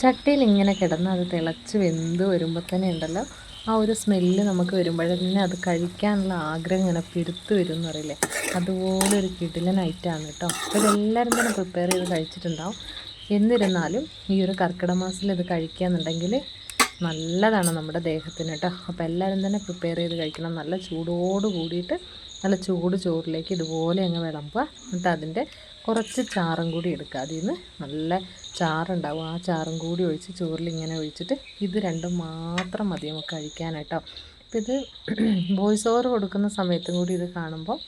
ചട്ടിയിൽ ഇങ്ങനെ കിടന്ന് അത് തിളച്ച് വെന്ത് വരുമ്പോൾ തന്നെ ഉണ്ടല്ലോ, ആ ഒരു സ്മെല്ല് നമുക്ക് വരുമ്പോഴത്തന്നെ അത് കഴിക്കാനുള്ള ആഗ്രഹം ഇങ്ങനെ പെരുത്ത് വരും എന്ന് പറയില്ലേ, അതുപോലെ ഒരു കിടിലൻ ഐറ്റമാണ് കേട്ടോ. അപ്പോൾ ഇതെല്ലാവരും തന്നെ പ്രിപ്പയർ ചെയ്ത് കഴിച്ചിട്ടുണ്ടാവും. എന്നിരുന്നാലും ഈ ഒരു കർക്കിടക മാസത്തിൽ ഇത് കഴിക്കുകയെന്നുണ്ടെങ്കിൽ നല്ലതാണ് നമ്മുടെ ദേഹത്തിന് കേട്ടോ. അപ്പോൾ എല്ലാവരും തന്നെ പ്രിപ്പയർ ചെയ്ത് കഴിക്കണം. നല്ല ചൂടോട് കൂടിയിട്ട് നല്ല ചൂട് ചോറിലേക്ക് ഇതുപോലെ അങ്ങ് വിളമ്പുക. എന്നിട്ട് അതിൻ്റെ കുറച്ച് ചാറും കൂടി എടുക്കുക. അതിൽ നിന്ന് നല്ല ചാറുണ്ടാവും, ആ ചാറും കൂടി ഒഴിച്ച് ചോറിൽ ഇങ്ങനെ ഒഴിച്ചിട്ട് ഇത് രണ്ടും മാത്രം മതി നമുക്ക് കഴിക്കാനായിട്ടോ. അപ്പോൾ ഇത് വോയിസ് ഓവർ കൊടുക്കുന്ന സമയത്തും കൂടി ഇത് കാണുമ്പോൾ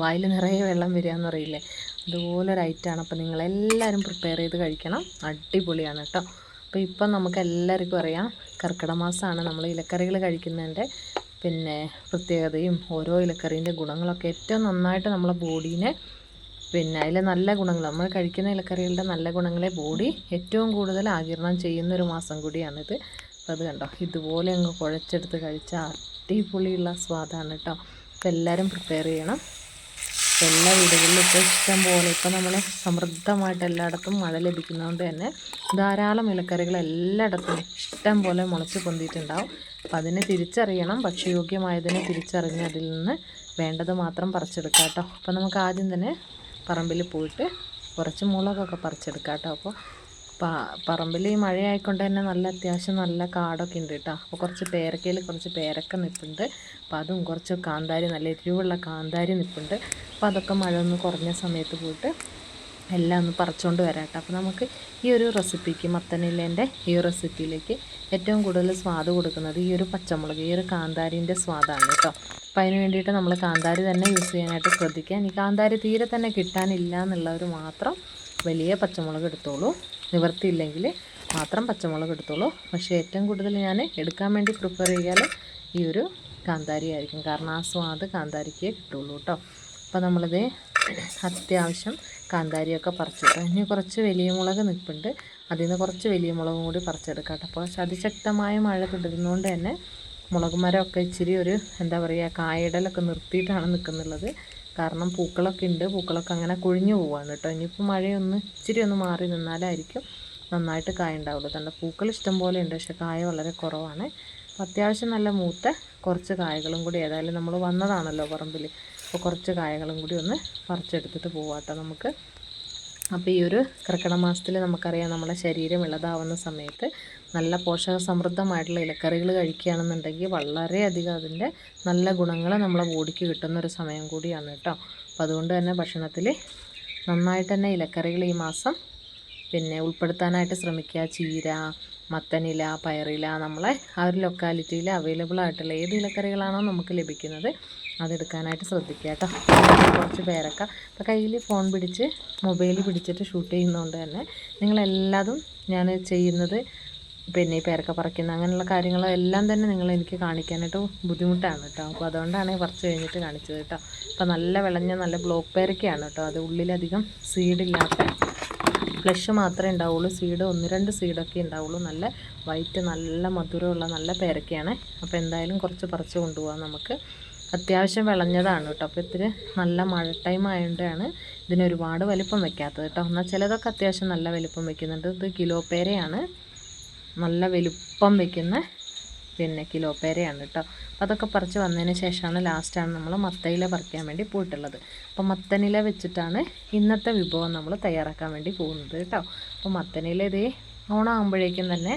വായിൽ നിറയെ വെള്ളം വരിക എന്ന് പറയില്ലേ, അതുപോലൊരു ഐറ്റമാണ്. അപ്പോൾ നിങ്ങളെല്ലാവരും പ്രിപ്പയർ ചെയ്ത് കഴിക്കണം. അടിപൊളിയാണ് കേട്ടോ. അപ്പോൾ ഇപ്പം നമുക്ക് എല്ലാവർക്കും അറിയാം കർക്കിടക മാസമാണ്. നമ്മൾ ഇലക്കറികൾ കഴിക്കുന്നതിൻ്റെ പ്രത്യേകതയും ഓരോ ഇലക്കറീൻ്റെ ഗുണങ്ങളൊക്കെ ഏറ്റവും നന്നായിട്ട് നമ്മളെ ബോഡീനെ അതിലെ നല്ല ഗുണങ്ങൾ, നമ്മൾ കഴിക്കുന്ന ഇലക്കറികളുടെ നല്ല ഗുണങ്ങളെ ബോഡി ഏറ്റവും കൂടുതൽ ആഗിരണം ചെയ്യുന്നൊരു മാസം കൂടിയാണിത്. അപ്പോൾ അത് കണ്ടോ, ഇതുപോലെ അങ്ങ് കുഴച്ചെടുത്ത് കഴിച്ചാൽ അടിപൊളിയുള്ള സ്വാദാണ് കേട്ടോ. അപ്പോൾ എല്ലാവരും പ്രിപ്പയർ ചെയ്യണം. എല്ലാ വീടുകളിലും ഇപ്പോൾ ഇഷ്ടം പോലെ, ഇപ്പോൾ നമ്മൾ സമൃദ്ധമായിട്ട് എല്ലായിടത്തും മഴ ലഭിക്കുന്നതുകൊണ്ട് തന്നെ ധാരാളം ഇലക്കറികൾ എല്ലായിടത്തും ഇഷ്ടം പോലെ മുളച്ച് പൊന്തിയിട്ടുണ്ടാവും. അപ്പം അതിനെ തിരിച്ചറിയണം, ഭക്ഷ്യയോഗ്യമായതിനെ തിരിച്ചറിഞ്ഞ് അതിൽ നിന്ന് വേണ്ടത് മാത്രം പറിച്ചെടുക്കാം കേട്ടോ. അപ്പം നമുക്ക് ആദ്യം തന്നെ പറമ്പിൽ പോയിട്ട് കുറച്ച് മുളകൊക്കെ പറിച്ചെടുക്കാം കേട്ടോ. അപ്പോൾ പറമ്പിൽ ഈ മഴയായിക്കൊണ്ട് തന്നെ നല്ല അത്യാവശ്യം നല്ല കാടൊക്കെ ഉണ്ട് കേട്ടോ. അപ്പോൾ കുറച്ച് പേരക്കയിൽ കുറച്ച് പേരക്ക നിൽപ്പുണ്ട്. അപ്പോൾ അതും കുറച്ച് കാന്താരി, നല്ല എരിവുള്ള കാന്താരി നിൽപ്പുണ്ട്. അപ്പോൾ അതൊക്കെ മഴ ഒന്ന് കുറഞ്ഞ സമയത്ത് പോയിട്ട് എല്ലാം ഒന്ന് പറിച്ചുകൊണ്ട് വരാം കേട്ടോ. അപ്പോൾ നമുക്ക് ഈ ഒരു റെസിപ്പിക്ക്, മത്തനിലേൻ്റെ ഈ ഒരു റെസിപ്പിയിലേക്ക് ഏറ്റവും കൂടുതൽ സ്വാദ് കൊടുക്കുന്നത് ഈ ഒരു പച്ചമുളക്, ഈ ഒരു കാന്താരിൻ്റെ സ്വാദാണ് കേട്ടോ. അപ്പോൾ അതിന് വേണ്ടിയിട്ട് നമ്മൾ കാന്താരി തന്നെ യൂസ് ചെയ്യാനായിട്ട് ശ്രദ്ധിക്കുക. ഇനി കാന്താരി തീരെ തന്നെ കിട്ടാനില്ല എന്നുള്ളവർ മാത്രം വലിയ പച്ചമുളക് എടുത്തോളൂ. നിവർത്തിയില്ലെങ്കിൽ മാത്രം പച്ചമുളക് എടുത്തോളൂ. പക്ഷേ ഏറ്റവും കൂടുതൽ ഞാൻ എടുക്കാൻ വേണ്ടി പ്രിഫർ ചെയ്യാൽ ഈ ഒരു കാന്താരി ആയിരിക്കും. കാരണം ആ സ്വാദ് കാന്താരിക്കേ കിട്ടുള്ളൂ കേട്ടോ. അപ്പോൾ നമ്മളിത് അത്യാവശ്യം കാന്താരിയൊക്കെ പറിച്ചിട്ട് ഇനി കുറച്ച് വലിയ മുളക് നിൽപ്പുണ്ട്. അതിൽ നിന്ന് കുറച്ച് വലിയ മുളകും കൂടി പറിച്ചെടുക്കാം കേട്ടോ. അപ്പോൾ അതിശക്തമായ മഴ തുടരുന്നതുകൊണ്ട് തന്നെ മുളക് മരമൊക്കെ ഇച്ചിരി ഒരു കായിടലൊക്കെ നിർത്തിയിട്ടാണ് നിൽക്കുന്നുള്ളത്. കാരണം പൂക്കളൊക്കെ ഉണ്ട്, പൂക്കളൊക്കെ അങ്ങനെ കൊഴിഞ്ഞു പോവാണ് കേട്ടോ. ഇനിയിപ്പോൾ മഴയൊന്ന് ഇച്ചിരി ഒന്ന് മാറി നിന്നാലായിരിക്കും നന്നായിട്ട് കായ ഉണ്ടാവുള്ളൂ. തൻ്റെ പൂക്കൾ ഇഷ്ടം പോലെ ഉണ്ട്, പക്ഷേ കായ വളരെ കുറവാണ്. അപ്പോൾ അത്യാവശ്യം നല്ല മൂത്ത കുറച്ച് കായകളും കൂടി, ഏതായാലും നമ്മൾ വന്നതാണല്ലോ പറമ്പിൽ, അപ്പോൾ കുറച്ച് കായകളും കൂടി ഒന്ന് പറിച്ചെടുത്തിട്ട് പോവാട്ടോ നമുക്ക്. അപ്പോൾ ഈ ഒരു കർക്കിടക മാസത്തിൽ നമുക്കറിയാം നമ്മളെ ശരീരം ഇളതാവുന്ന സമയത്ത് നല്ല പോഷക സമൃദ്ധമായിട്ടുള്ള ഇലക്കറികൾ കഴിക്കുകയാണെന്നുണ്ടെങ്കിൽ വളരെയധികം അതിൻ്റെ നല്ല ഗുണങ്ങൾ നമ്മളെ ബോഡിക്ക് കിട്ടുന്നൊരു സമയം കൂടിയാണ് കേട്ടോ. അപ്പോൾ അതുകൊണ്ട് തന്നെ ഭക്ഷണത്തിൽ നന്നായിട്ട് തന്നെ ഇലക്കറികൾ ഈ മാസം ഉൾപ്പെടുത്താനായിട്ട് ശ്രമിക്കുക. ചീര, മത്തനില, പയറില, നമ്മളെ ആ ഒരു ലൊക്കാലിറ്റിയിൽ അവൈലബിൾ ആയിട്ടുള്ള ഏത് ഇലക്കറികളാണോ നമുക്ക് ലഭിക്കുന്നത് അതെടുക്കാനായിട്ട് ശ്രദ്ധിക്കുക കേട്ടോ. കുറച്ച് പേരൊക്കെ ഇപ്പോൾ കയ്യിൽ ഫോൺ പിടിച്ച് മൊബൈൽ പിടിച്ചിട്ട് ഷൂട്ട് ചെയ്യുന്നതുകൊണ്ട് തന്നെ നിങ്ങളെല്ലാതും ഞാൻ ചെയ്യുന്നത് ഈ പേരക്ക പറിക്കുന്ന അങ്ങനെയുള്ള കാര്യങ്ങളെല്ലാം തന്നെ എനിക്ക് കാണിക്കാനായിട്ട് ബുദ്ധിമുട്ടാണ് കേട്ടോ. അപ്പോൾ അതുകൊണ്ടാണ് പറിച്ച് കഴിഞ്ഞിട്ട് കാണിച്ചത് കേട്ടോ. അപ്പോൾ നല്ല വിളഞ്ഞ നല്ല ബ്ലോക്ക് പേരക്കയാണ് കേട്ടോ. അത് ഉള്ളിലധികം സീഡില്ലാത്ത, ഫ്ലഷ് മാത്രമേ ഉണ്ടാവുള്ളൂ, സീഡ് 1-2 സീഡൊക്കെ ഉണ്ടാവുള്ളൂ. നല്ല വൈറ്റ്, നല്ല മധുരമുള്ള നല്ല പേരക്കയാണ്. അപ്പോൾ എന്തായാലും കുറച്ച് പറിച്ച് കൊണ്ടുപോകാം നമുക്ക്. അത്യാവശ്യം വിളഞ്ഞതാണ് കേട്ടോ. അപ്പോൾ ഇത്തിരി നല്ല മഴ ടൈം ആയതുകൊണ്ടാണ് ഇതിന് ഒരുപാട് വലിപ്പം വെക്കാത്തത് കേട്ടോ. എന്നാൽ ചിലതൊക്കെ അത്യാവശ്യം നല്ല വലിപ്പം വെക്കുന്നുണ്ട്. ഇത് കിലോ പേരയാണ്, നല്ല വലുപ്പം വെക്കുന്ന കിലോ പേരയാണ് കേട്ടോ. അപ്പോൾ അതൊക്കെ പറിച്ച് വന്നതിന് ശേഷമാണ് ലാസ്റ്റാണ് നമ്മൾ മത്തയില പറിക്കാൻ വേണ്ടി പോയിട്ടുള്ളത്. അപ്പോൾ മത്തനില വെച്ചിട്ടാണ് ഇന്നത്തെ വിഭവം നമ്മൾ തയ്യാറാക്കാൻ വേണ്ടി പോകുന്നത് കേട്ടോ. അപ്പോൾ മത്തനില ഇതേ ഓണമാകുമ്പോഴേക്കും തന്നെ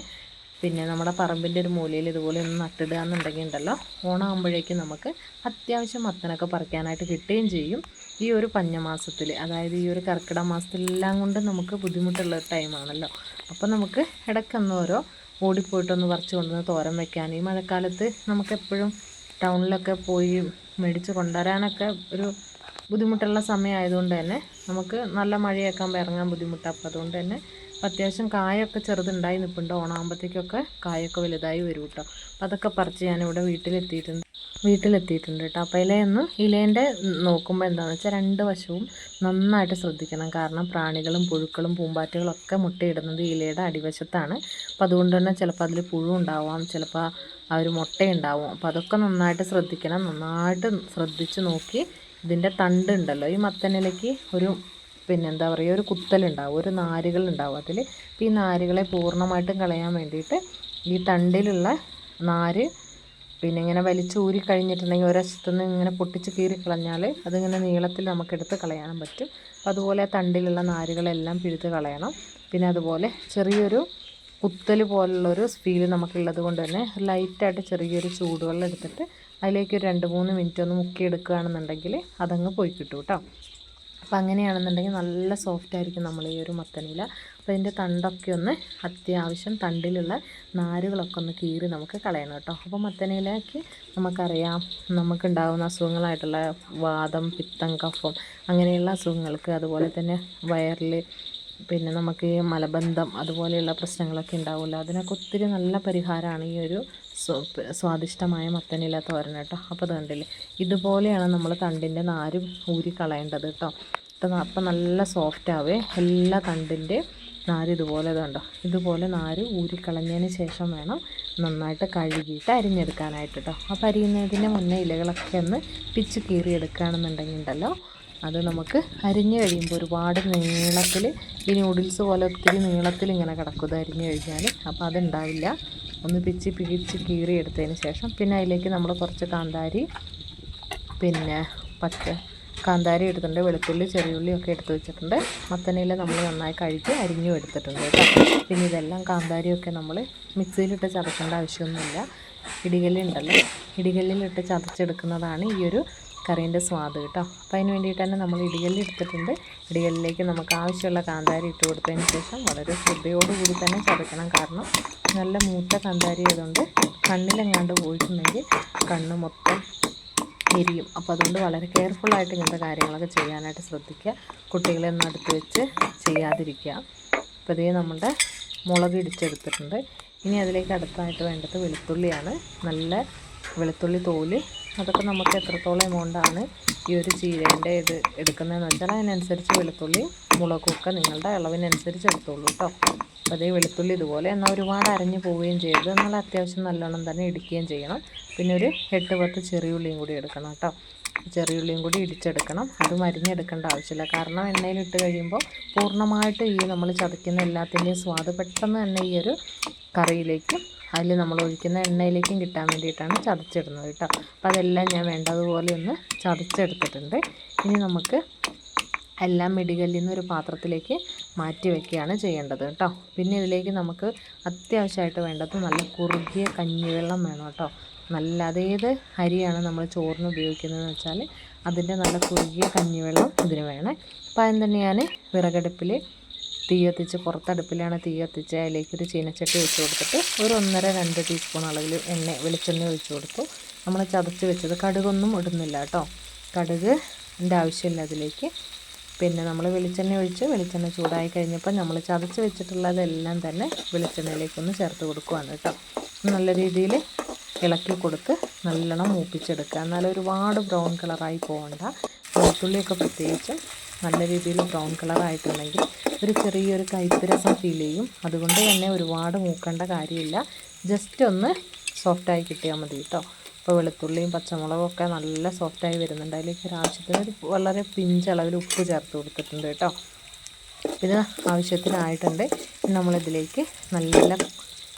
നമ്മുടെ പറമ്പിൻ്റെ ഒരു മൂലയിൽ ഇതുപോലെ ഒന്ന് നട്ടിടുക എന്നുണ്ടെങ്കിൽ ഉണ്ടല്ലോ, ഓണമാകുമ്പോഴേക്കും നമുക്ക് അത്യാവശ്യം മത്തനൊക്കെ പറിക്കാനായിട്ട് കിട്ടുകയും ചെയ്യും. ഈ ഒരു പഞ്ഞമാസത്തിൽ, അതായത് ഈ ഒരു കർക്കിടക മാസത്തിലെല്ലാം കൊണ്ട് നമുക്ക് ബുദ്ധിമുട്ടുള്ള ടൈമാണല്ലോ. അപ്പോൾ നമുക്ക് ഇടയ്ക്കൊന്ന് ഓരോ ഓടിപ്പോയിട്ടൊന്ന് പറിച്ച് കൊണ്ടുവന്ന് തോരൻ വയ്ക്കാൻ, ഈ മഴക്കാലത്ത് നമുക്കെപ്പോഴും ടൗണിലൊക്കെ പോയി മേടിച്ച് കൊണ്ടുവരാനൊക്കെ ഒരു ബുദ്ധിമുട്ടുള്ള സമയമായതുകൊണ്ട് തന്നെ നമുക്ക് നല്ല മഴയൊക്കെ ഇറങ്ങാൻ ബുദ്ധിമുട്ടാണ്. അപ്പോൾ അതുകൊണ്ട് തന്നെ അത്യാവശ്യം കായൊക്കെ ചെറുതുണ്ടായി നിൽപ്പുണ്ട്. ഓണാകുമ്പോഴത്തേക്കൊക്കെ കായൊക്കെ വലുതായി വരും കേട്ടോ. അപ്പോൾ അതൊക്കെ പറിച്ച് ഞാനിവിടെ വീട്ടിലെത്തിയിട്ടുണ്ട് കേട്ടോ. അപ്പോൾ ഇലേൻ്റെ നോക്കുമ്പോൾ എന്താണെന്ന് വെച്ചാൽ 2 വശവും നന്നായിട്ട് ശ്രദ്ധിക്കണം. കാരണം പ്രാണികളും പുഴുക്കളും പൂമ്പാറ്റകളൊക്കെ മുട്ടയിടുന്നത് ഇലയുടെ അടിവശത്താണ്. അപ്പോൾ അതുകൊണ്ട് തന്നെ ചിലപ്പോൾ അതിൽ പുഴു ഉണ്ടാവാം, ചിലപ്പോൾ ആ ഒരു മുട്ടയുണ്ടാവും. അപ്പോൾ അതൊക്കെ നന്നായിട്ട് ശ്രദ്ധിക്കണം. നന്നായിട്ട് ശ്രദ്ധിച്ച് നോക്കി ഇതിൻ്റെ തണ്ട് ഉണ്ടല്ലോ, ഈ മത്തനിലയ്ക്ക് ഒരു പിന്നെ എന്താ പറയുക, ഒരു കുത്തലുണ്ടാവും, ഒരു നാരുകളുണ്ടാവും അതിൽ. ഈ നാരുകളെ പൂർണ്ണമായിട്ടും കളയാൻ വേണ്ടിയിട്ട് ഈ തണ്ടിലുള്ള നാര് പിന്നെ ഇങ്ങനെ വലിച്ചൂരി കഴിഞ്ഞിട്ടുണ്ടെങ്കിൽ ഒരവശത്തുനിന്ന് ഇങ്ങനെ പൊട്ടിച്ച് കീറി കളഞ്ഞാൽ അതിങ്ങനെ നീളത്തിൽ നമുക്കെടുത്ത് കളയാനും പറ്റും. അപ്പോൾ അതുപോലെ തണ്ടിലുള്ള നാരുകളെല്ലാം പിഴുത് കളയണം. പിന്നെ അതുപോലെ ചെറിയൊരു കുത്തൽ പോലുള്ളൊരു ഫീൽ നമുക്കുള്ളത് കൊണ്ട് തന്നെ ലൈറ്റായിട്ട് ചെറിയൊരു ചൂടുവെള്ളം എടുത്തിട്ട് അതിലേക്ക് ഒരു 2-3 മിനിറ്റ് ഒന്ന് മുക്കിയെടുക്കുകയാണെന്നുണ്ടെങ്കിൽ അതങ്ങ് പോയി കിട്ടും കേട്ടോ. അപ്പോൾ അങ്ങനെയാണെന്നുണ്ടെങ്കിൽ നല്ല സോഫ്റ്റ് ആയിരിക്കും നമ്മൾ ഈ ഒരു മത്തനില. അപ്പോൾ അതിൻ്റെ തണ്ടൊക്കെ ഒന്ന് അത്യാവശ്യം തണ്ടിലുള്ള നാരുകളൊക്കെ ഒന്ന് കീറി നമുക്ക് കളയണം കേട്ടോ. അപ്പോൾ മത്തനിലയ്ക്ക് നമുക്കറിയാം നമുക്കുണ്ടാകുന്ന അസുഖങ്ങളായിട്ടുള്ള വാതം, പിത്തം, കഫം അങ്ങനെയുള്ള അസുഖങ്ങൾക്ക്, അതുപോലെ തന്നെ വയറിൽ പിന്നെ നമുക്ക് ഈ മലബന്ധം അതുപോലെയുള്ള പ്രശ്നങ്ങളൊക്കെ ഉണ്ടാവുമല്ലോ, അതിനൊക്കെ ഒത്തിരി നല്ല പരിഹാരമാണ് ഈ ഒരു സ്വാദിഷ്ടമായ മത്തനില തോരൻ കേട്ടോ. അപ്പോൾ അത് കണ്ടില്ലേ, ഇതുപോലെയാണ് നമ്മൾ തണ്ടിൻ്റെ നാര് ഊരി കളയേണ്ടത് കേട്ടോ. അപ്പോൾ നല്ല സോഫ്റ്റ് ആവേ എല്ലാ തണ്ടിൻ്റെ നാര് ഇതുപോലെ കണ്ടോ, ഇതുപോലെ നാര് ഊരിക്കളഞ്ഞതിന് ശേഷം വേണം നന്നായിട്ട് കഴുകിയിട്ട് അരിഞ്ഞെടുക്കാനായിട്ട് കേട്ടോ. അപ്പോൾ അരിയുന്നതിന് മുന്നേ ഇലകളൊക്കെ ഒന്ന് പിച്ച് കീറി എടുക്കുകയാണെന്നുണ്ടെങ്കിൽ ഉണ്ടല്ലോ, അത് നമുക്ക് അരിഞ്ഞ് കഴിയുമ്പോൾ ഒരുപാട് നീളത്തിൽ, ഈ നൂഡിൽസ് പോലെ ഒത്തിരി നീളത്തിൽ ഇങ്ങനെ കിടക്കും ഇത് അരിഞ്ഞ് കഴിഞ്ഞാൽ. അപ്പോൾ അതുണ്ടാവില്ല. ഒന്ന് പിച്ച് കീറി എടുത്തതിന് ശേഷം പിന്നെ അതിലേക്ക് നമ്മൾ കുറച്ച് കാന്താരി, പിന്നെ കാന്താരി എടുത്തിട്ടുണ്ട്, വെളുത്തുള്ളി, ചെറിയുള്ളിയൊക്കെ എടുത്ത് വെച്ചിട്ടുണ്ട്. മത്തനില നമ്മൾ നന്നായി കഴുകി അരിഞ്ഞും എടുത്തിട്ടുണ്ട് കേട്ടോ. പിന്നെ ഇതെല്ലാം കാന്താരിയൊക്കെ നമ്മൾ മിക്സിയിലിട്ട് ചതക്കേണ്ട ആവശ്യമൊന്നുമില്ല. ഇടികല്ലുണ്ടല്ലോ, ഇടികല്ലിലിട്ട് ചതച്ചെടുക്കുന്നതാണ് ഈ ഒരു കറീൻ്റെ സ്വാദ് കേട്ടോ. അപ്പോൾ അതിന് വേണ്ടിയിട്ട് തന്നെ നമ്മൾ ഇടികല്ല് എടുത്തിട്ടുണ്ട്. ഇടികല്ലിലേക്ക് നമുക്ക് ആവശ്യമുള്ള കാന്താരി ഇട്ട് കൊടുത്തതിന് ശേഷം വളരെ ശ്രദ്ധയോടുകൂടി തന്നെ ചതക്കണം. കാരണം നല്ല മൂത്ത കാന്താരി ആയതുകൊണ്ട് കണ്ണിലെങ്ങാണ്ട് പോയിട്ടുണ്ടെങ്കിൽ കണ്ണ് മൊത്തം എരിയും. അപ്പോൾ അതുകൊണ്ട് വളരെ കെയർഫുള്ളായിട്ട് ഇങ്ങനത്തെ കാര്യങ്ങളൊക്കെ ചെയ്യാനായിട്ട് ശ്രദ്ധിക്കുക. കുട്ടികളെ ഒന്നും അടുത്ത് വെച്ച് ചെയ്യാതിരിക്കുക. അപ്പോൾ ഇതേ നമ്മുടെ മുളക് ഇടിച്ചെടുത്തിട്ടുണ്ട്. ഇനി അതിലേക്ക് അടുത്തായിട്ട് വേണ്ടത് വെളുത്തുള്ളിയാണ്. നല്ല വെളുത്തുള്ളി തോല്, അതൊക്കെ നമുക്ക് എത്രത്തോളം എമൗണ്ടാണ് ഈ ഒരു ചീരേൻ്റെ ഇത് എടുക്കുന്നതെന്ന് വെച്ചാൽ അതിനനുസരിച്ച് വെളുത്തുള്ളിയും മുളകും ഒക്കെ നിങ്ങളുടെ അളവിനനുസരിച്ച് എടുത്തോളൂ കേട്ടോ. അപ്പോൾ അതേ വെളുത്തുള്ളി ഇതുപോലെ എന്നാൽ ഒരുപാട് അരഞ്ഞു പോവുകയും ചെയ്യരുത്, എന്നാൽ അത്യാവശ്യം നല്ലോണം തന്നെ ഇടിക്കുകയും ചെയ്യണം. പിന്നെ ഒരു 8-10 ചെറിയുള്ളിയും കൂടി എടുക്കണം കേട്ടോ. ചെറിയുള്ളിയും കൂടി ഇടിച്ചെടുക്കണം. അത് മരിഞ്ഞെടുക്കേണ്ട ആവശ്യമില്ല, കാരണം എണ്ണയിലിട്ട് കഴിയുമ്പോൾ പൂർണ്ണമായിട്ട് ഈ നമ്മൾ ചതയ്ക്കുന്ന എല്ലാത്തിൻ്റെയും സ്വാദ് പെട്ടെന്ന് തന്നെ ഈ ഒരു കറിയിലേക്കും അതിൽ നമ്മൾ ഒഴിക്കുന്ന എണ്ണയിലേക്കും കിട്ടാൻ വേണ്ടിയിട്ടാണ് ചതച്ചിടുന്നത് കേട്ടോ. അപ്പോൾ അതെല്ലാം ഞാൻ വേണ്ടതുപോലെ ഒന്ന് ചതച്ചെടുത്തിട്ടുണ്ട്. ഇനി നമുക്ക് എല്ലാം ഇടികല്ലിൽ നിന്ന് ഒരു പാത്രത്തിലേക്ക് മാറ്റി വയ്ക്കുകയാണ് ചെയ്യേണ്ടത് കേട്ടോ. പിന്നെ ഇതിലേക്ക് നമുക്ക് അത്യാവശ്യമായിട്ട് വേണ്ടത് നല്ല കുറുകിയ കഞ്ഞിവെള്ളം വേണം കേട്ടോ. നല്ല അതേത് അരിയാണ് നമ്മൾ ചോറിന് ഉപയോഗിക്കുന്നതെന്ന് വെച്ചാൽ അതിൻ്റെ നല്ല കുറുകിയ കഞ്ഞിവെള്ളം ഇതിന് വേണേ. അപ്പോൾ അതിന് തന്നെ ഞാൻ വിറകടുപ്പിൽ തീ കത്തിച്ച്, പുറത്തടുപ്പിലാണ് തീ കത്തിച്ച്, അതിലേക്കൊരു ചീനച്ചട്ടി ഒഴിച്ച് കൊടുത്തിട്ട് ഒരു 1.5-2 ടീസ്പൂൺ അളവിൽ വെളിച്ചെണ്ണ ഒഴിച്ച് കൊടുത്തു. നമ്മൾ ചതച്ച് വെച്ചത്, കടുകൊന്നും ഇടുന്നില്ല കേട്ടോ, കടുകിൻ്റെ ആവശ്യമില്ല അതിലേക്ക്. പിന്നെ നമ്മൾ വെളിച്ചെണ്ണ ഒഴിച്ച് വെളിച്ചെണ്ണ ചൂടായി കഴിഞ്ഞപ്പോൾ നമ്മൾ ചതച്ച് വെച്ചിട്ടുള്ളതെല്ലാം തന്നെ വെളിച്ചെണ്ണയിലേക്കൊന്ന് ചേർത്ത് കൊടുക്കുകയാണ് കേട്ടോ. നല്ല രീതിയിൽ ഇളക്കി കൊടുത്ത് നല്ലോണം മൂപ്പിച്ചെടുക്കുക. എന്നാൽ ഒരുപാട് ബ്രൗൺ കളറായി പോകണ്ട. വെളുത്തുള്ളിയൊക്കെ പ്രത്യേകിച്ച് നല്ല രീതിയിൽ ബ്രൗൺ കളറായിട്ടുണ്ടെങ്കിൽ ഒരു ചെറിയൊരു കയ്പ്പ് രസം ഫീൽ ചെയ്യും. അതുകൊണ്ട് തന്നെ ഒരുപാട് മൂക്കേണ്ട കാര്യമില്ല, ജസ്റ്റ് ഒന്ന് സോഫ്റ്റായി കിട്ടിയാൽ മതി കേട്ടോ. അപ്പോൾ വെളുത്തുള്ളിയും പച്ചമുളകും ഒക്കെ നല്ല സോഫ്റ്റായി വരുന്നുണ്ട്. അതിലേക്ക് ഒരാവശ്യത്തിന് ഒരു വളരെ പിഞ്ചളവിൽ ഉപ്പ് ചേർത്ത് കൊടുത്തിട്ടുണ്ട് കേട്ടോ. ഇത് ആവശ്യത്തിനായിട്ടുണ്ട്. നമ്മളിതിലേക്ക് നല്ല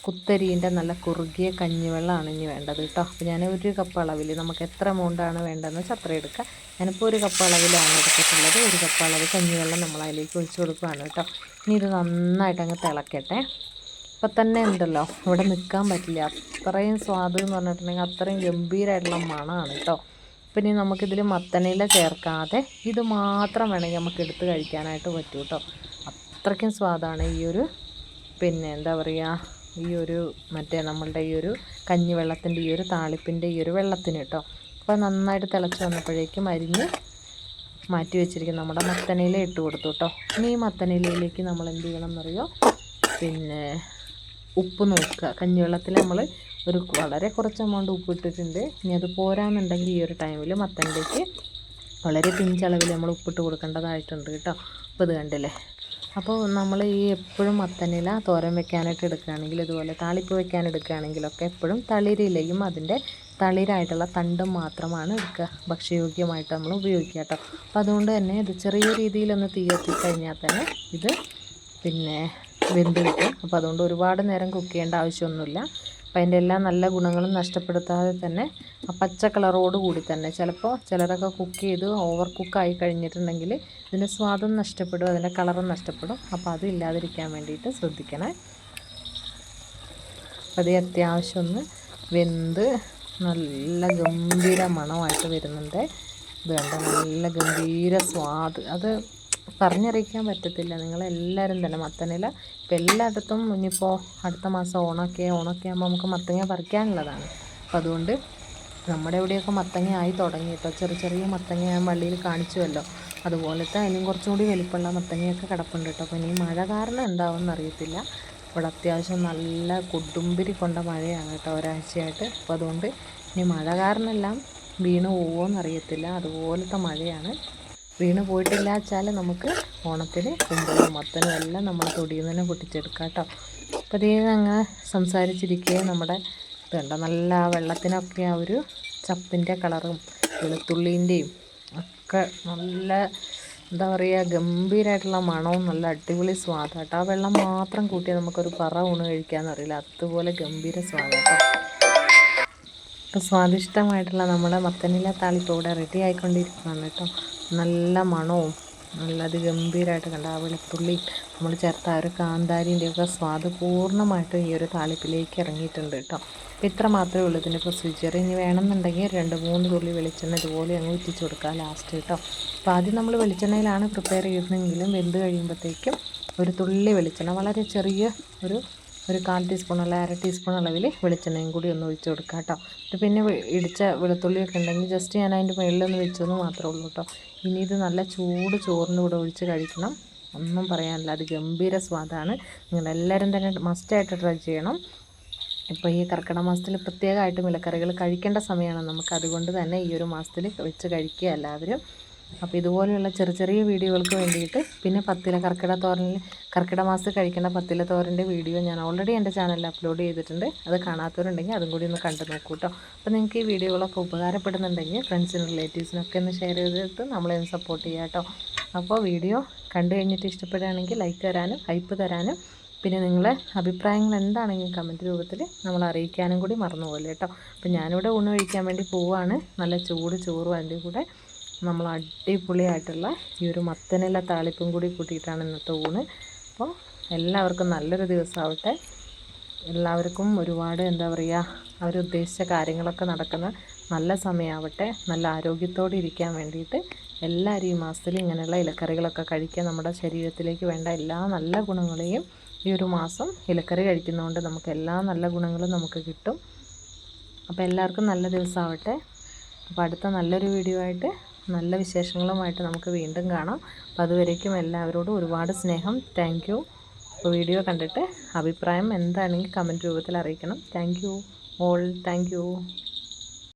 കുത്തരീൻ്റെ നല്ല കുറുകിയ കഞ്ഞിവെള്ളമാണ് ഇനി വേണ്ടത് കേട്ടോ. അപ്പോൾ ഞാൻ 1 കപ്പ് അളവിൽ, നമുക്ക് എത്ര എമൗണ്ടാണ് വേണ്ടതെന്ന് വെച്ചാൽ അത്ര എടുക്കുക. ഞാനിപ്പോൾ 1 കപ്പ് അളവിലാണ് എടുത്തിട്ടുള്ളത്. 1 കപ്പ് അളവ് കഞ്ഞിവെള്ളം നമ്മൾ അതിലേക്ക് ഒഴിച്ച് കൊടുക്കുകയാണ് കേട്ടോ. ഇനി ഇത് നന്നായിട്ട് അങ്ങ് തിളക്കട്ടെ. ഇപ്പം തന്നെ ഉണ്ടല്ലോ ഇവിടെ നിൽക്കാൻ പറ്റില്ല, അത്രയും സ്വാദ് എന്ന് പറഞ്ഞിട്ടുണ്ടെങ്കിൽ അത്രയും ഗംഭീരമായിട്ടുള്ള മണമാണ് കേട്ടോ. പിന്നെ നമുക്കിതിൽ മത്തനില ചേർക്കാതെ ഇത് മാത്രം വേണമെങ്കിൽ നമുക്ക് എടുത്ത് കഴിക്കാനായിട്ട് പറ്റും കേട്ടോ. അത്രയ്ക്കും സ്വാദാണ് ഈ ഒരു പിന്നെ എന്താ പറയുക, ഈ ഒരു നമ്മളുടെ ഈ ഒരു കഞ്ഞിവെള്ളത്തിൻ്റെ ഈ ഒരു താളിപ്പിൻ്റെ ഈ ഒരു വെള്ളത്തിന് കേട്ടോ. അപ്പോൾ നന്നായിട്ട് തിളച്ച് വന്നപ്പോഴേക്കും അരിഞ്ഞ് മാറ്റി വെച്ചിരിക്കുന്ന നമ്മുടെ മത്തനില ഇട്ട് കൊടുത്തു കേട്ടോ. ഇനി ഈ മത്തനിലയിലേക്ക് നമ്മൾ എന്ത് ചെയ്യണം എന്നറിയോ, പിന്നെ ഉപ്പ് നോക്കുക. കഞ്ഞിവെള്ളത്തിൽ നമ്മൾ വളരെ കുറച്ച് എമൗണ്ട് ഉപ്പ് ഇട്ടിട്ടുണ്ട്. ഇനി അത് പോരാന്നുണ്ടെങ്കിൽ ഈ ഒരു ടൈമിൽ മത്തനിലേക്ക് വളരെ പിഞ്ചളവിൽ നമ്മൾ ഉപ്പിട്ട് കൊടുക്കേണ്ടതായിട്ടുണ്ട് കേട്ടോ. അപ്പോൾ ഇത് കണ്ടില്ലേ. അപ്പോൾ നമ്മൾ ഈ എപ്പോഴും മത്തനില തോരൻ വെക്കാനായിട്ട് എടുക്കുകയാണെങ്കിൽ, ഇതുപോലെ താളിപ്പ് വെക്കാൻ എടുക്കുകയാണെങ്കിലൊക്കെ എപ്പോഴും തളിരിലയും അതിൻ്റെ തളിരായിട്ടുള്ള തണ്ടും മാത്രമാണ് എടുക്കുക, ഭക്ഷ്യയോഗ്യമായിട്ട് നമ്മൾ ഉപയോഗിക്കുക കേട്ടോ. അപ്പോൾ അതുകൊണ്ട് തന്നെ ഇത് ചെറിയ രീതിയിലൊന്ന് തീ കത്തിക്കഴിഞ്ഞാൽ തന്നെ ഇത് പിന്നെ വെന്ത് കിട്ടും. അപ്പോൾ അതുകൊണ്ട് ഒരുപാട് നേരം കുക്ക് ചെയ്യേണ്ട ആവശ്യമൊന്നുമില്ല. അപ്പോൾ അതിൻ്റെ എല്ലാ നല്ല ഗുണങ്ങളും നഷ്ടപ്പെടുത്താതെ തന്നെ ആ പച്ച കളറോട് കൂടി തന്നെ, ചിലപ്പോൾ ചിലരൊക്കെ കുക്ക് ചെയ്ത് ഓവർ കുക്കായി കഴിഞ്ഞിട്ടുണ്ടെങ്കിൽ ഇതിൻ്റെ സ്വാദും നഷ്ടപ്പെടും, അതിൻ്റെ കളറും നഷ്ടപ്പെടും. അപ്പോൾ അത് ഇല്ലാതിരിക്കാൻ വേണ്ടിയിട്ട് ശ്രദ്ധിക്കണേ. അപ്പോൾ അത് അത്യാവശ്യം ഒന്ന് വെന്ത് നല്ല ഗംഭീര മണമായിട്ട് വരുന്നുണ്ട്. ഇത് കണ്ട നല്ല ഗംഭീര സ്വാദ്, അത് പറഞ്ഞറിയിക്കാൻ പറ്റത്തില്ല. നിങ്ങളെല്ലാവരും തന്നെ മത്തനില ഇപ്പം എല്ലായിടത്തും ഇനിയിപ്പോൾ അടുത്ത മാസം ഓണമൊക്കെ ആകുമ്പോൾ നമുക്ക് മത്തങ്ങ പറിക്കാനുള്ളതാണ്. അപ്പോൾ അതുകൊണ്ട് നമ്മുടെ ഇവിടെയൊക്കെ മത്തങ്ങ ആയി തുടങ്ങി കേട്ടോ. ചെറിയ മത്തങ്ങ ഞാൻ വള്ളിയിൽ കാണിച്ചുവല്ലോ, അതുപോലത്തെ അതിനും കുറച്ചും കൂടി വലിപ്പമുള്ള മത്തങ്ങയൊക്കെ കിടപ്പുണ്ട് കേട്ടോ. അപ്പോൾ ഇനി മഴ കാരണം എന്താവുമെന്ന് അറിയത്തില്ല. ഇവിടെ അത്യാവശ്യം നല്ല കൊടുമ്പിരി കൊണ്ട മഴയാണ് കേട്ടോ ഒരാഴ്ചയായിട്ട്. അപ്പോൾ അതുകൊണ്ട് ഇനി മഴ കാരണമെല്ലാം വീണ് പോവുമോയെന്നറിയത്തില്ല, അതുപോലത്തെ മഴയാണ്. വീണ് പോയിട്ടില്ല വെച്ചാൽ നമുക്ക് ഓണത്തിന് കുമ്പളും മത്തനും എല്ലാം നമ്മൾ തൊടിയിൽ നിന്ന് തന്നെ പൊട്ടിച്ചെടുക്കാം കേട്ടോ. അപ്പോൾ അതേ അങ്ങനെ സംസാരിച്ചിരിക്കുക നമ്മുടെ ഇതുണ്ട് നല്ല വെള്ളത്തിനൊക്കെ ആ ഒരു ചപ്പിൻ്റെ കളറും വെളുത്തുള്ളീൻ്റെയും ഒക്കെ നല്ല എന്താ പറയുക ഗംഭീരമായിട്ടുള്ള മണവും നല്ല അടിപൊളി സ്വാദാട്ടോ. ആ വെള്ളം മാത്രം കൂട്ടിയാൽ നമുക്കൊരു പറ ഊണ് കഴിക്കാമെന്നറിയില്ല, അതുപോലെ ഗംഭീര സ്വാദാട്ടോ. അപ്പോൾ സ്വാദിഷ്ടമായിട്ടുള്ള നമ്മുടെ മത്തനില താളിപ്പ് ഇവിടെ റെഡി ആയിക്കൊണ്ടിരിക്കുകയാണ് കേട്ടോ. നല്ല മണവും നല്ല അതിഗംഭീരമായിട്ട് കണ്ട ആ വെളുത്തുള്ളി നമ്മൾ ചേർത്ത ആ ഒരു കാന്താരിൻ്റെയൊക്കെ സ്വാദ് പൂർണ്ണമായിട്ടും ഈ ഒരു താളിപ്പിലേക്ക് ഇറങ്ങിയിട്ടുണ്ട് കേട്ടോ. അപ്പോൾ ഇത്ര മാത്രമേ ഉള്ളൂ ഇതിൻ്റെ പ്രൊസീജിയർ. ഇനി വേണമെന്നുണ്ടെങ്കിൽ 2-3 തുള്ളി വെളിച്ചെണ്ണ ഇതുപോലെ അങ്ങ് ഉറ്റിച്ച് കൊടുക്കുക ലാസ്റ്റ് കേട്ടോ. അപ്പോൾ ആദ്യം നമ്മൾ വെളിച്ചെണ്ണയിലാണ് പ്രിപ്പയർ ചെയ്യുന്നതെങ്കിലും വെന്ത് കഴിയുമ്പോഴത്തേക്കും ഒരു തുള്ളി വെളിച്ചെണ്ണ, വളരെ ചെറിയ ഒരു 1/4 ടീസ്പൂൺ അല്ല 1/2 ടീസ്പൂൺ അളവിൽ വെളിച്ചെണ്ണയും കൂടി ഒന്ന് ഒഴിച്ച് കൊടുക്കുക കേട്ടോ. ഇത് പിന്നെ ഇടിച്ച വെളുത്തുള്ളിയൊക്കെ ഉണ്ടെങ്കിൽ ജസ്റ്റ് ഞാൻ അതിൻ്റെ മുകളിലൊന്ന് വെച്ചെന്ന് മാത്രമേ ഉള്ളൂ കേട്ടോ. ഇനി ഇത് നല്ല ചൂട് ചോറിൻ്റെ കൂടെ ഒഴിച്ച് കഴിക്കണം, ഒന്നും പറയാനില്ല, അത് ഗംഭീര സ്വാദാണ്. നിങ്ങളെല്ലാവരും തന്നെ മസ്റ്റായിട്ട് ട്രൈ ചെയ്യണം. ഇപ്പോൾ ഈ കർക്കിടക മാസത്തിൽ പ്രത്യേകമായിട്ടും ഇലക്കറികൾ കഴിക്കേണ്ട സമയമാണ് നമുക്ക്, അതുകൊണ്ട് തന്നെ ഈ ഒരു മാസത്തിൽ വെച്ച് കഴിക്കുക എല്ലാവരും. അപ്പോൾ ഇതുപോലെയുള്ള ചെറിയ വീഡിയോകൾക്ക് വേണ്ടിയിട്ട് പിന്നെ കർക്കിടക മാസത്തിൽ കഴിക്കേണ്ട പത്തില തോരൻ്റെ വീഡിയോ ഞാൻ ഓൾറെഡി എൻ്റെ ചാനലിൽ അപ്ലോഡ് ചെയ്തിട്ടുണ്ട്. അത് കാണാത്തവരുണ്ടെങ്കിൽ അതും കൂടി ഒന്ന് കണ്ടു നോക്കൂ കേട്ടോ. അപ്പോൾ നിങ്ങൾക്ക് ഈ വീഡിയോകളൊക്കെ ഉപകാരപ്പെടുന്നുണ്ടെങ്കിൽ ഫ്രണ്ട്സിനും റിലേറ്റീവ്സിനൊക്കെ ഒന്ന് ഷെയർ ചെയ്തിട്ട് നമ്മളെ ഒന്ന് സപ്പോർട്ട് ചെയ്യുക കേട്ടോ. അപ്പോൾ വീഡിയോ കണ്ടു കഴിഞ്ഞിട്ട് ഇഷ്ടപ്പെടുകയാണെങ്കിൽ ലൈക്ക് തരാനും ഹൈപ്പ് തരാനും പിന്നെ നിങ്ങളെ അഭിപ്രായങ്ങൾ എന്താണെങ്കിലും കമൻറ്റ് രൂപത്തിൽ നമ്മൾ അറിയിക്കാനും കൂടി മറന്നുപോലെ കേട്ടോ. അപ്പോൾ ഞാനിവിടെ ഊണ് കഴിക്കാൻ വേണ്ടി പോവുകയാണ്. നല്ല ചൂട് ചോറും അതിൻ്റെ കൂടെ നമ്മൾ അടിപൊളിയായിട്ടുള്ള ഈ ഒരു മത്തനില താളിപ്പും കൂടി കൂട്ടിയിട്ടാണ് ഇന്നത്തെ ഊണ്. അപ്പോൾ എല്ലാവർക്കും നല്ലൊരു ദിവസമാവട്ടെ. എല്ലാവർക്കും ഒരുപാട് എന്താ പറയുക അവരുദ്ദേശിച്ച കാര്യങ്ങളൊക്കെ നടക്കുന്ന നല്ല സമയമാവട്ടെ. നല്ല ആരോഗ്യത്തോടെ ഇരിക്കാൻ വേണ്ടിയിട്ട് എല്ലാവരും ഈ മാസത്തിൽ ഇങ്ങനെയുള്ള ഇലക്കറികളൊക്കെ കഴിക്കുക. നമ്മുടെ ശരീരത്തിലേക്ക് വേണ്ട എല്ലാ നല്ല ഗുണങ്ങളെയും ഈ ഒരു മാസം ഇലക്കറി കഴിക്കുന്നതുകൊണ്ട് നമുക്ക് എല്ലാ നല്ല ഗുണങ്ങളും നമുക്ക് കിട്ടും. അപ്പോൾ എല്ലാവർക്കും നല്ല ദിവസമാവട്ടെ. അപ്പോൾ അടുത്ത നല്ലൊരു വീഡിയോ ആയിട്ട് നല്ല വിശേഷങ്ങളുമായിട്ട് നമുക്ക് വീണ്ടും കാണാം. അപ്പോൾ അതുവരേക്കും എല്ലാവരോടും ഒരുപാട് സ്നേഹം. Thank you. അപ്പോൾ വീഡിയോ കണ്ടിട്ട് അഭിപ്രായം എന്താണെങ്കിൽ കമൻറ്റ് രൂപത്തിൽ അറിയിക്കണം. Thank you all. Thank you.